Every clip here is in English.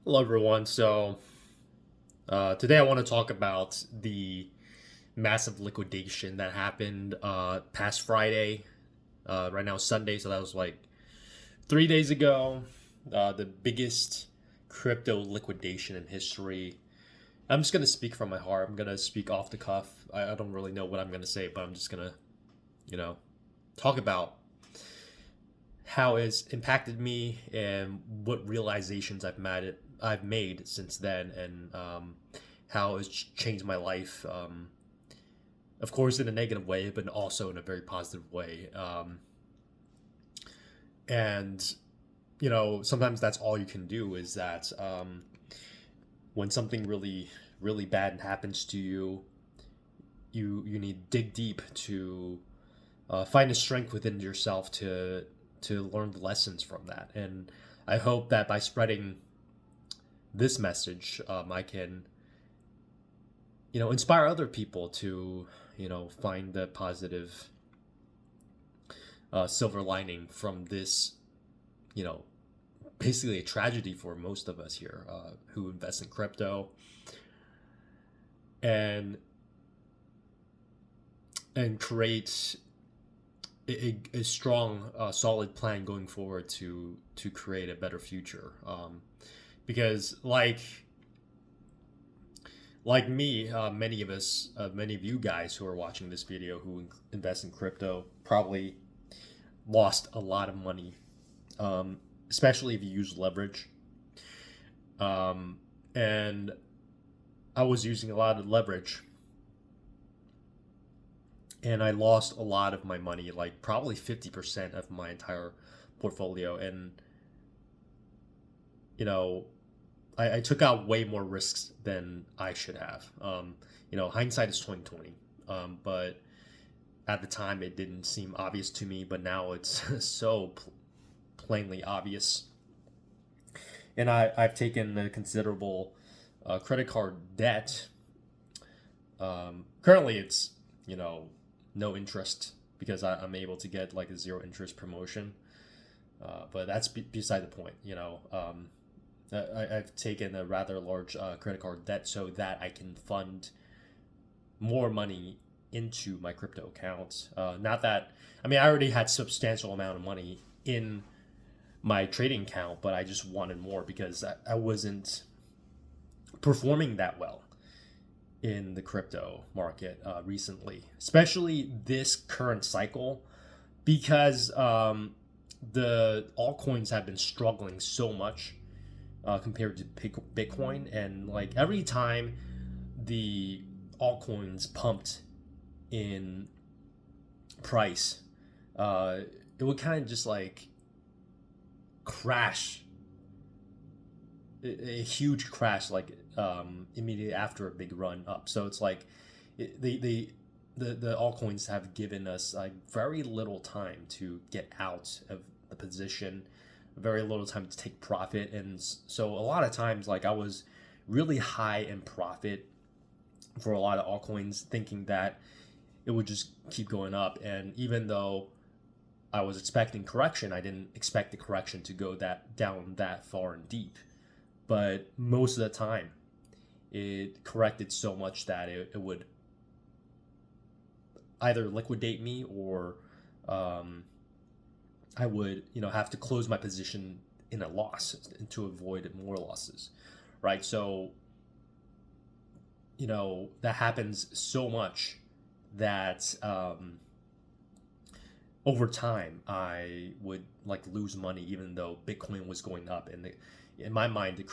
Hello, everyone. Today I want to talk about the massive liquidation that happened past Friday. Right now, it's Sunday, so that was like 3 days ago. The biggest crypto liquidation in history. I'm just going to speak from my heart. I'm going to speak off the cuff. I don't really know what I'm going to say, but I'm just going to, you know, talk about how it's impacted me and what realizations I've made since then, and how it's changed my life. Of course, in a negative way, but also in a very positive way. And sometimes that's all you can do is that when something really bad happens to you, you need to dig deep to find a strength within yourself to learn the lessons from that. And I hope that by spreading this message, I can inspire other people to find the positive silver lining from this you know basically a tragedy for most of us here who invest in crypto, and create a strong solid plan going forward to create a better future, because like me, many of you guys who are watching this video who invest in crypto probably lost a lot of money, especially if you use leverage. And I was using a lot of leverage, and I lost a lot of my money, like probably 50% of my entire portfolio. And you know, I took out way more risks than I should have. Hindsight is 2020, but at the time it didn't seem obvious to me, but now it's so plainly obvious. And I've taken a considerable credit card debt. Currently, it's no interest because I'm able to get like a zero interest promotion. But that's beside the point. I've taken a rather large credit card debt so that I can fund more money into my crypto accounts. Not that I mean I already had substantial amount of money in my trading account, but I just wanted more because I wasn't performing that well in the crypto market recently, especially this current cycle, because the altcoins have been struggling so much compared to Bitcoin. And like every time the altcoins pumped in price, it would kind of just like crash, a huge crash, like immediately after a big run up. So it's like the altcoins have given us like very little time to get out of the position, very little time to take profit. And so a lot of times, like I was really high in profit for a lot of altcoins, thinking that it would just keep going up. And even though I was expecting correction, I didn't expect the correction to go that down that far and deep. But most of the time, it corrected so much that it would either liquidate me, or I would have to close my position in a loss to avoid more losses, right? So that happens so much that over time I would like lose money even though Bitcoin was going up. And in my mind, the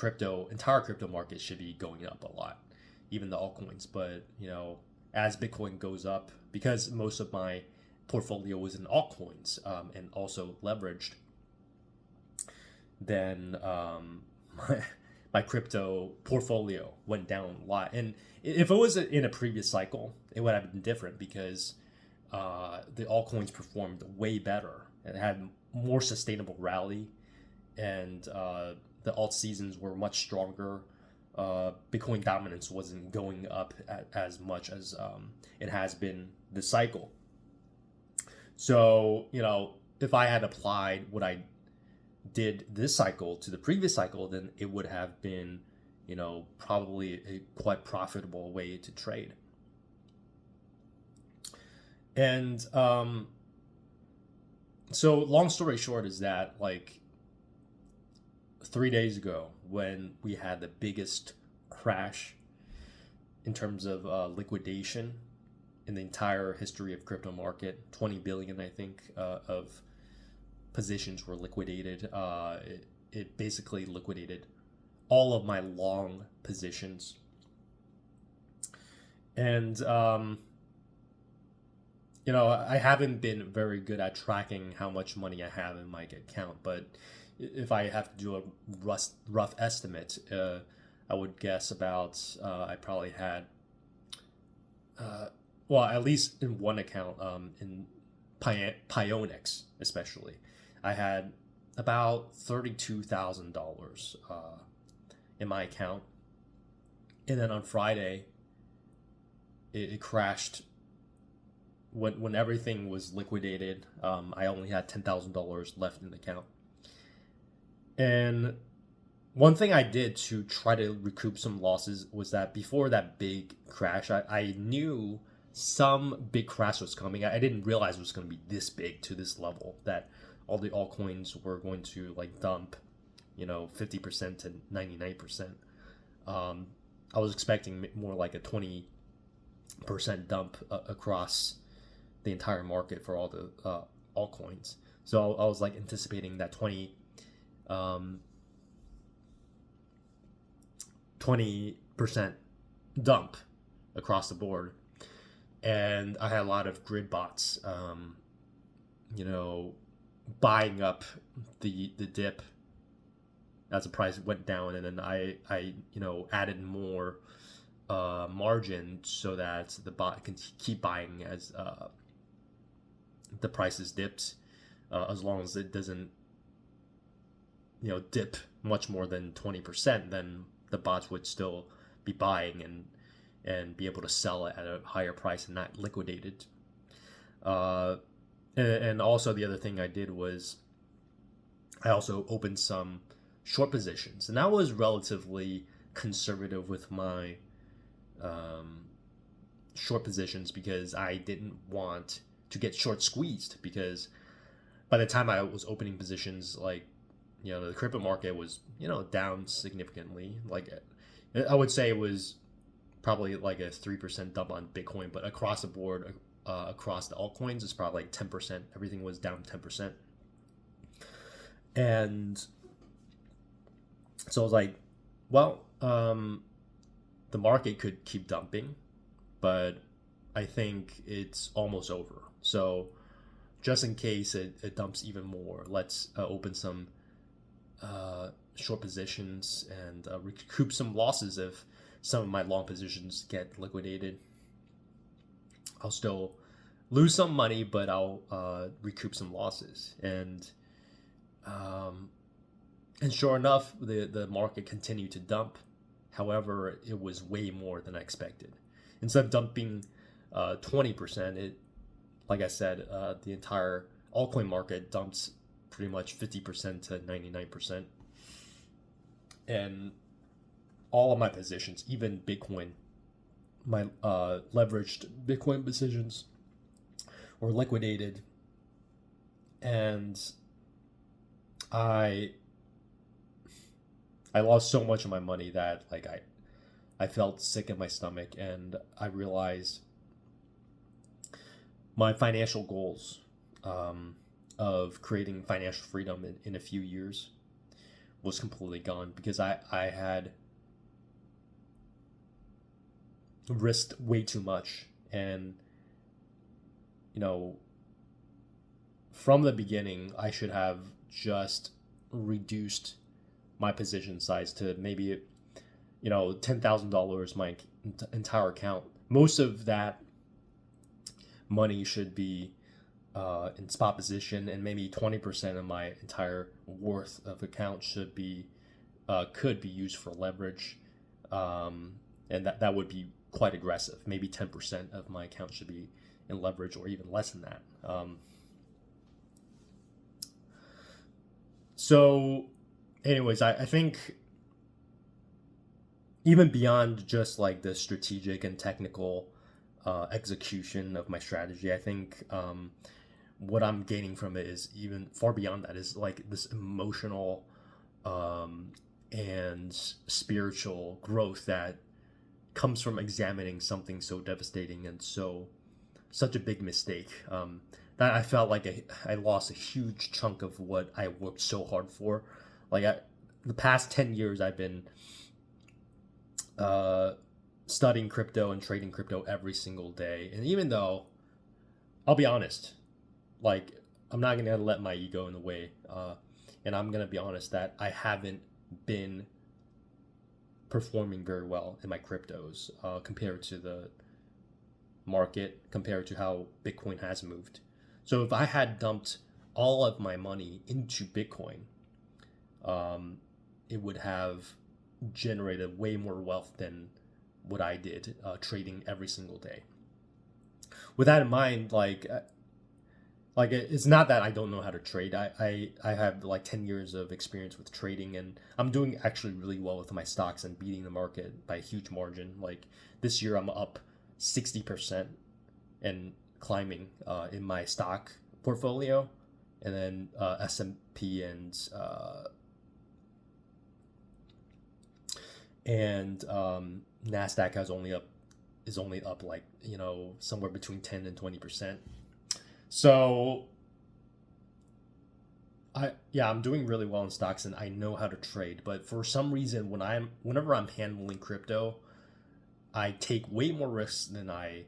entire crypto market should be going up a lot, even the altcoins. But as Bitcoin goes up, because most of my portfolio was in altcoins, and also leveraged, then my crypto portfolio went down a lot. And if it was in a previous cycle, it would have been different because the altcoins performed way better and had more sustainable rally, and the alt seasons were much stronger. Bitcoin dominance wasn't going up as much as it has been this cycle. So if I had applied what I did this cycle to the previous cycle, then it would have been, probably a quite profitable way to trade. And so long story short is that, like, 3 days ago, when we had the biggest crash in terms of liquidation in the entire history of crypto market, 20 billion, I think, of positions were liquidated. It basically liquidated all of my long positions. And, I haven't been very good at tracking how much money I have in my account, but if I have to do a rough estimate, I would guess about, I probably had, well, at least in one account, in Pionex especially, I had about $32,000 in my account. And then on Friday, it crashed. When everything was liquidated, I only had $10,000 left in the account. And one thing I did to try to recoup some losses was that before that big crash, I knew some big crash was coming. I didn't realize it was going to be this big to this level, that all the altcoins were going to like dump, 50% to 99%. I was expecting more like a 20% dump across the entire market for all the altcoins. So I was like anticipating that 20% dump across the board. And I had a lot of grid bots, buying up the dip as the price went down, and then I added more margin so that the bot can keep buying as the prices dipped, as long as it doesn't dip much more than 20%, then the bots would still be buying and be able to sell it at a higher price and not liquidate it. And also the other thing I did was I also opened some short positions, and I was relatively conservative with my short positions because I didn't want to get short squeezed, because by the time I was opening positions, like, the crypto market was, down significantly. Like, I would say it was probably like a 3% dump on Bitcoin, but across the board, across the altcoins, it's probably like 10%. Everything was down 10%. And so I was like, well, the market could keep dumping, but I think it's almost over. So just in case it dumps even more, let's open some short positions and recoup some losses. If some of my long positions get liquidated, I'll still lose some money, but I'll recoup some losses. And sure enough, the market continued to dump. However, it was way more than I expected. Instead of dumping 20%, it, like I said, the entire altcoin market dumps pretty much 50% to 99%. And all of my positions, even Bitcoin, my leveraged Bitcoin positions, were liquidated. And I lost so much of my money that, like, I felt sick in my stomach, and I realized my financial goals of creating financial freedom in a few years was completely gone, because I had risked way too much. And from the beginning, I should have just reduced my position size to maybe $10,000, my entire account. Most of that money should be in spot position, and maybe 20% of my entire worth of account should be could be used for leverage, and that would be quite aggressive. Maybe 10% of my account should be in leverage, or even less than that. So, anyways, I think even beyond just like the strategic and technical execution of my strategy, I think what I'm gaining from it is even far beyond that, is like this emotional and spiritual growth that comes from examining something so devastating and such a big mistake. That I felt like I lost a huge chunk of what I worked so hard for. Like the past 10 years, I've been uh, studying crypto and trading crypto every single day. And even though, I'll be honest, like I'm not gonna let my ego in the way, and I'm gonna be honest that I haven't been performing very well in my cryptos compared to the market, compared to how Bitcoin has moved. So if I had dumped all of my money into Bitcoin, um, it would have generated way more wealth than what I did trading every single day. With that in mind, like it's not that I don't know how to trade. I have like 10 years of experience with trading, and I'm doing actually really well with my stocks and beating the market by a huge margin. Like this year I'm up 60% and climbing in my stock portfolio, and then S&P and Nasdaq is only up like somewhere between 10 and 20%. So I'm doing really well in stocks and I know how to trade, but for some reason whenever I'm handling crypto, I take way more risks than I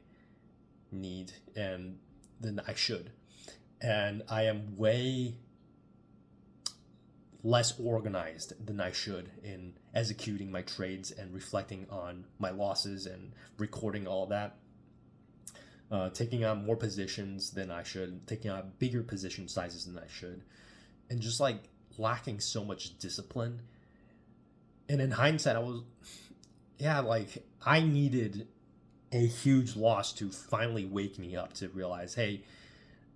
need and than I should. And I am way less organized than I should in executing my trades and reflecting on my losses and recording all that. Taking on more positions than I should, taking on bigger position sizes than I should, and just like lacking so much discipline. And in hindsight, like I needed a huge loss to finally wake me up to realize, hey,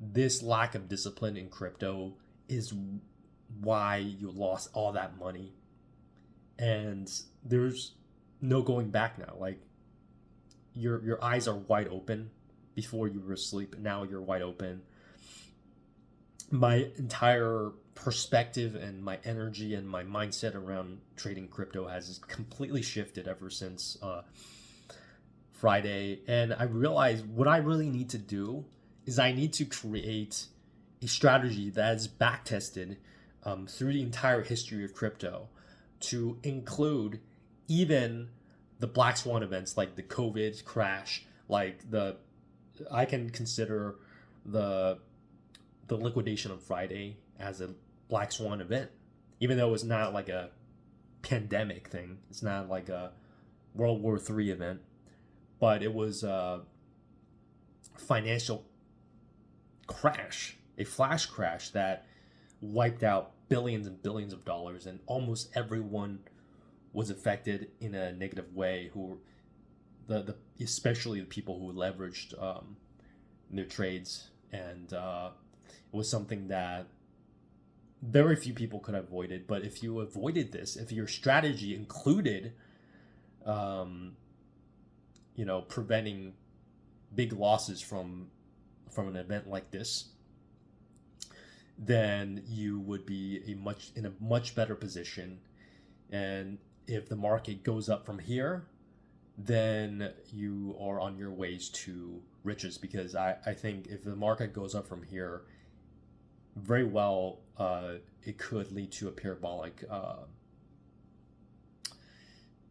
this lack of discipline in crypto is why you lost all that money. And there's no going back now. Like your eyes are wide open. Before you were asleep, now you're wide open. My entire perspective and my energy and my mindset around trading crypto has completely shifted ever since Friday. And I realized what I really need to do is I need to create a strategy that is back tested through the entire history of crypto to include even the black swan events like the COVID crash, like I can consider the liquidation on Friday as a black swan event, even though it's not like a pandemic thing. It's not like a World War III event, but it was a financial crash, a flash crash that wiped out billions and billions of dollars, and almost everyone was affected in a negative way. Who the especially the people who leveraged their trades, and it was something that very few people could have avoided. But if you avoided this, if your strategy included, preventing big losses from an event like this, then you would be in a much better position. And if the market goes up from here, then you are on your ways to riches, because I think if the market goes up from here, very well it could lead to a parabolic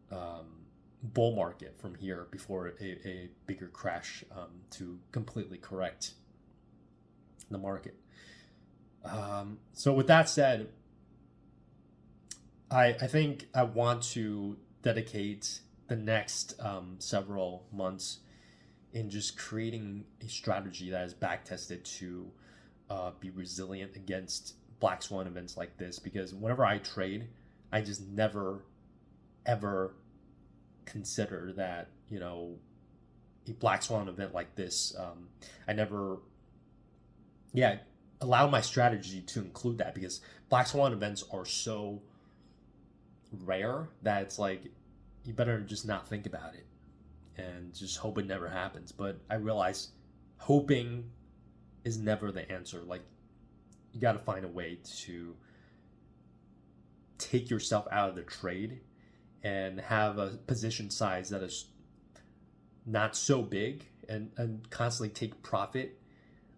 bull market from here before a bigger crash to completely correct the market. So with that said, I think I want to dedicate the next several months in just creating a strategy that is back tested to be resilient against black swan events like this. Because whenever I trade, I just never ever consider that a black swan event like this. I never, yeah, allow my strategy to include that, because black swan events are so rare that it's like you better just not think about it and just hope it never happens. But I realize hoping is never the answer. Like, you got to find a way to take yourself out of the trade and have a position size that is not so big, and constantly take profit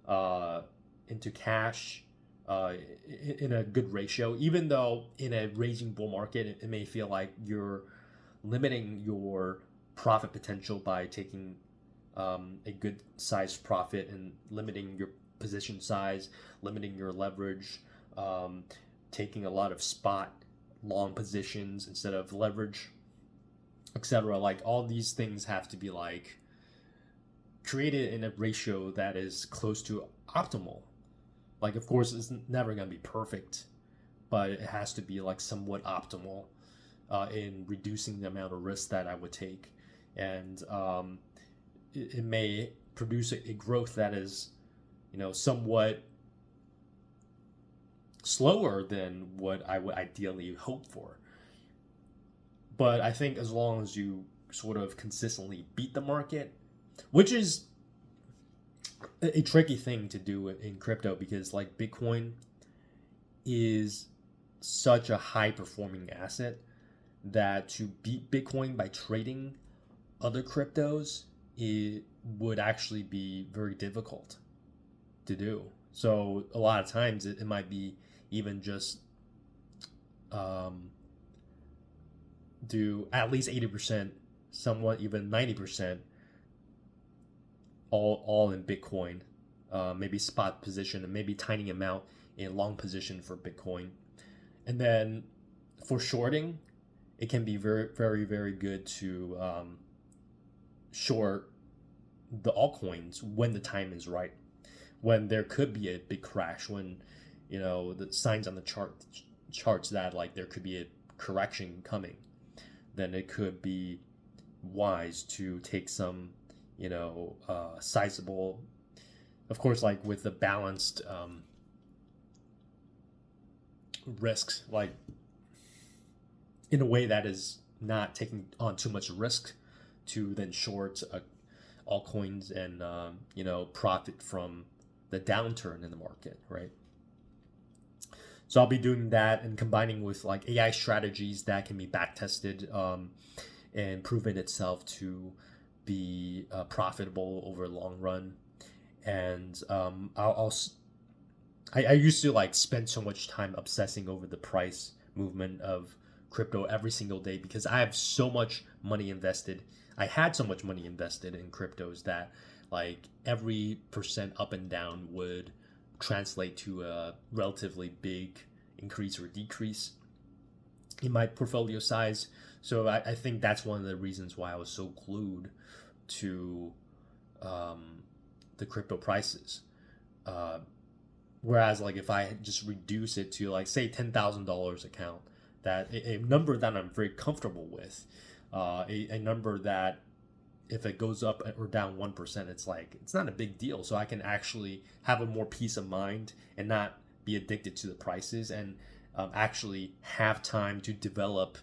into cash in a good ratio. Even though in a raging bull market, it may feel like you're limiting your profit potential by taking a good sized profit and limiting your position size, limiting your leverage, taking a lot of spot long positions instead of leverage, etc. Like, all these things have to be like created in a ratio that is close to optimal. Like, of course, it's never going to be perfect, but it has to be like somewhat optimal in reducing the amount of risk that I would take. And it may produce a growth that is, somewhat slower than what I would ideally hope for. But I think as long as you sort of consistently beat the market, which is a tricky thing to do in crypto, because like Bitcoin is such a high performing asset that to beat Bitcoin by trading other cryptos, it would actually be very difficult to do. So a lot of times it might be even just do at least 80%, somewhat even 90%, all in Bitcoin, maybe spot position, and maybe tiny amount in long position for Bitcoin. And then for shorting, it can be very, very, very good to short the altcoins when the time is right, when there could be a big crash, when the signs on the charts that like there could be a correction coming. Then it could be wise to take some sizable, of course, like with the balanced risks, like in a way that is not taking on too much risk, to then short altcoins and profit from the downturn in the market, right? So I'll be doing that and combining with like AI strategies that can be back tested and proven itself to be profitable over a long run. And I used to like spend so much time obsessing over the price movement of crypto every single day, because I have so much money invested. I had so much money invested in cryptos that like every percent up and down would translate to a relatively big increase or decrease in my portfolio size. So I think that's one of the reasons why I was so glued to the crypto prices. Whereas like if I just reduce it to like say $10,000 account, that a number that I'm very comfortable with, a number that if it goes up or down 1%, it's like it's not a big deal. So I can actually have a more peace of mind and not be addicted to the prices, and actually have time to develop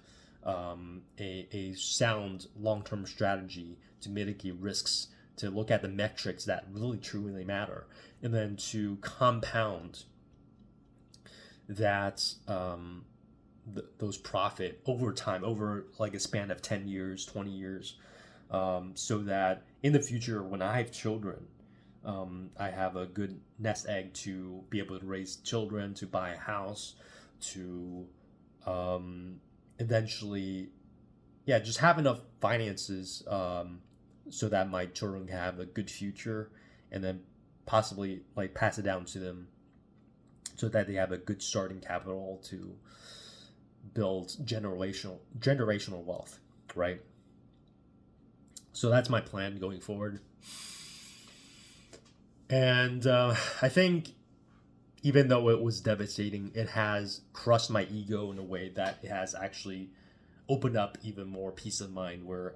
a sound long-term strategy to mitigate risks, to look at the metrics that really truly matter, and then to compound that those profit over time, over like a span of 10 years, 20 years, so that in the future when I have children, I have a good nest egg to be able to raise children, to buy a house, to eventually, just have enough finances so that my children can have a good future, and then possibly like pass it down to them so that they have a good starting capital to build generational wealth, right? So that's my plan going forward. And I think even though it was devastating, it has crushed my ego in a way that it has actually opened up even more peace of mind, where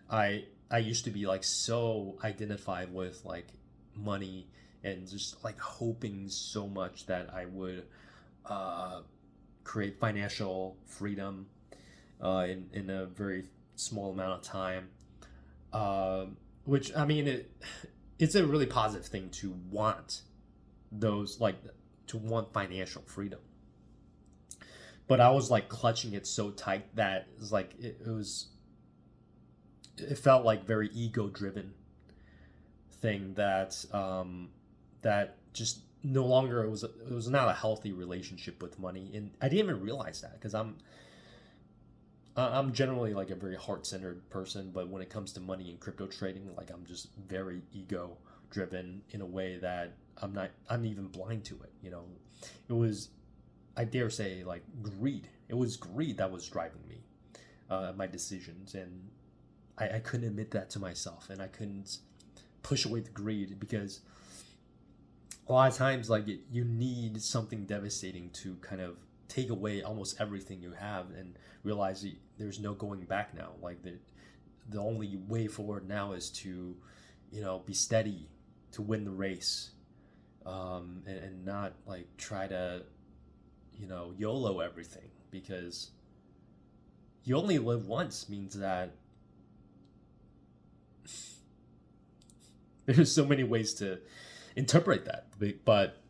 I used to be like so identified with like money and just like hoping so much that I would uh, create financial freedom in a very small amount of time. Which I mean, it's a really positive thing to want those like to want financial freedom. But I was like clutching it so tight that it's like it felt like very ego driven thing that just no longer it was not a healthy relationship with money, and I didn't even realize that because I'm generally like a very heart-centered person, but when it comes to money and crypto trading, like I'm just very ego driven in a way that I'm even blind to it, you know. It was, I dare say, like greed. It was greed that was driving me, my decisions, and I couldn't admit that to myself, and I couldn't push away the greed because a lot of times like you need something devastating to kind of take away almost everything you have and realize there's no going back now. Like the only way forward now is to, you know, be steady, to win the race, and not like try to, you know, YOLO everything, because you only live once means that there's so many ways to interpret that. But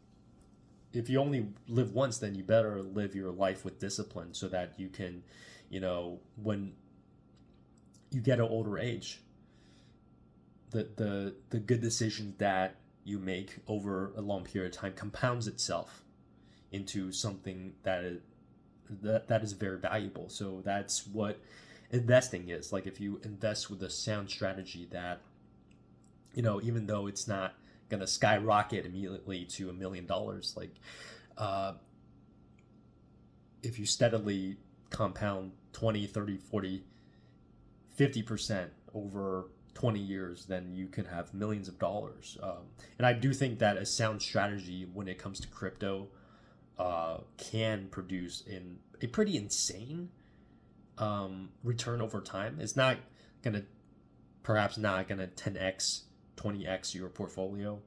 if you only live once, then you better live your life with discipline so that you can, you know, when you get an older age, the good decisions that you make over a long period of time compounds itself into something that is very valuable. So that's what investing is. Like if you invest with a sound strategy that, you know, even though it's not gonna skyrocket immediately to $1 million, like if you steadily compound 20, 30, 40, 50% over 20 years, then you can have millions of dollars. And I do think that a sound strategy when it comes to crypto can produce in a pretty insane return over time. It's not gonna, perhaps not gonna 10x, 20x your portfolio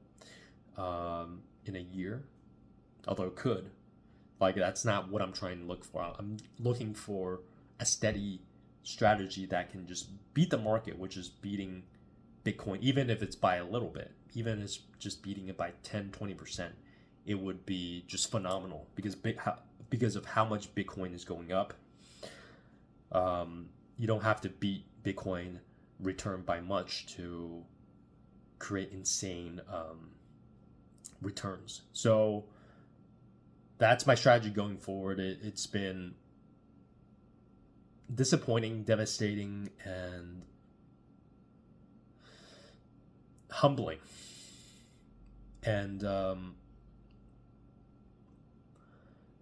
in a year, although it could. Like that's not what I'm trying to look for. I'm looking for a steady strategy that can just beat the market, which is beating Bitcoin, even if it's by a little bit, even if it's just beating it by 10-20%, it would be just phenomenal because of how much Bitcoin is going up. You don't have to beat Bitcoin return by much to create insane returns. So that's my strategy going forward. It's been disappointing, devastating, and humbling. And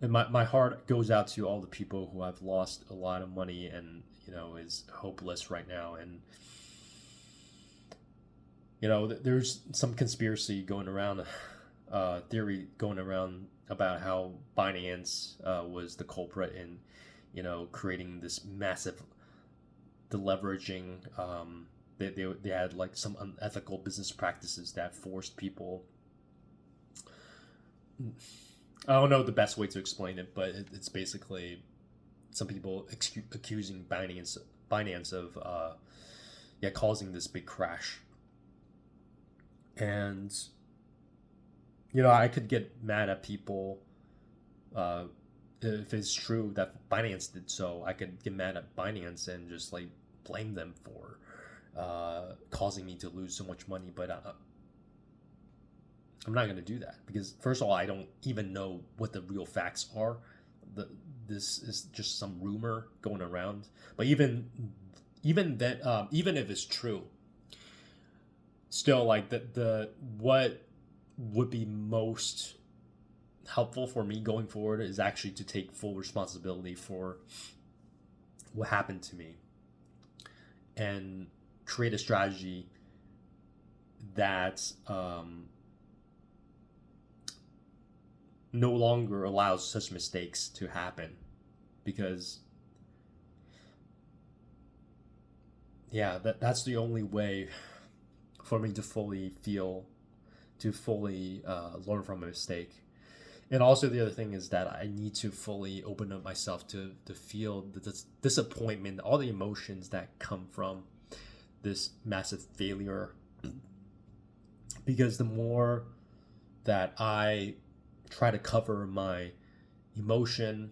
my heart goes out to all the people who have lost a lot of money and, you know, is hopeless right now. And, you know, there's some conspiracy going around, theory going around about how Binance was the culprit in, you know, creating this massive deleveraging. They had like some unethical business practices that forced people. I don't know the best way to explain it, but it's basically some people accusing Binance of causing this big crash. And, you know, I could get mad at people if it's true that Binance did so. I could get mad at Binance and just like blame them for causing me to lose so much money. But I'm not going to do that because, first of all, I don't even know what the real facts are. This is just some rumor going around. But even then, even if it's true, still, like the what would be most helpful for me going forward is actually to take full responsibility for what happened to me and create a strategy that no longer allows such mistakes to happen. Because that's the only way for me to fully feel to fully learn from a mistake. And also the other thing is that I need to fully open up myself to feel the disappointment, all the emotions that come from this massive failure. Because the more that I try to cover my emotion,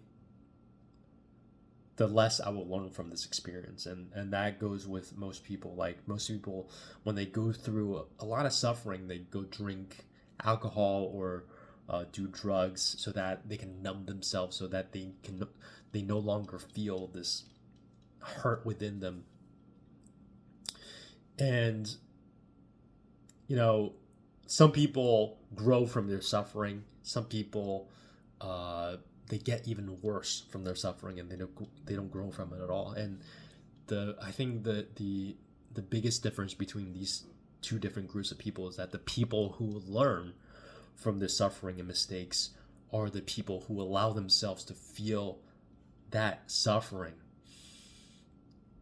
the less I will learn from this experience. And that goes with most people. Like most people, when they go through a lot of suffering, they go drink alcohol or do drugs so that they can numb themselves, so that they no longer feel this hurt within them. And you know, some people grow from their suffering. Some people they get even worse from their suffering, and they don't grow from it at all. And I think the biggest difference between these two different groups of people is that the people who learn from their suffering and mistakes are the people who allow themselves to feel that suffering,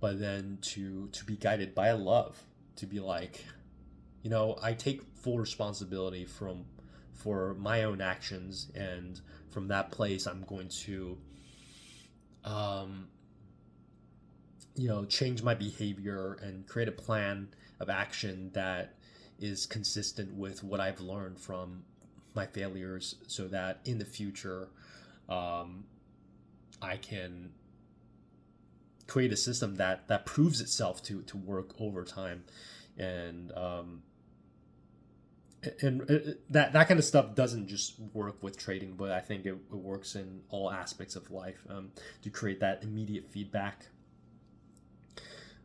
but then to be guided by love, to be like, you know, I take full responsibility for my own actions, and from that place I'm going to you know, change my behavior and create a plan of action that is consistent with what I've learned from my failures, so that in the future I can create a system that proves itself to work over time. And that kind of stuff doesn't just work with trading, but I think it works in all aspects of life, to create that immediate feedback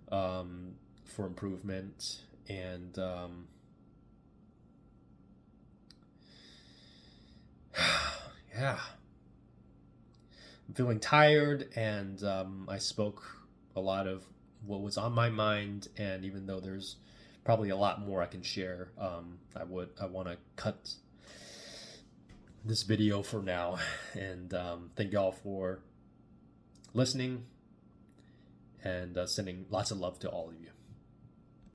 for improvement. And yeah, I'm feeling tired, and I spoke a lot of what was on my mind. And even though there's probably a lot more I can share, I want to cut this video for now. And thank y'all for listening, and sending lots of love to all of you.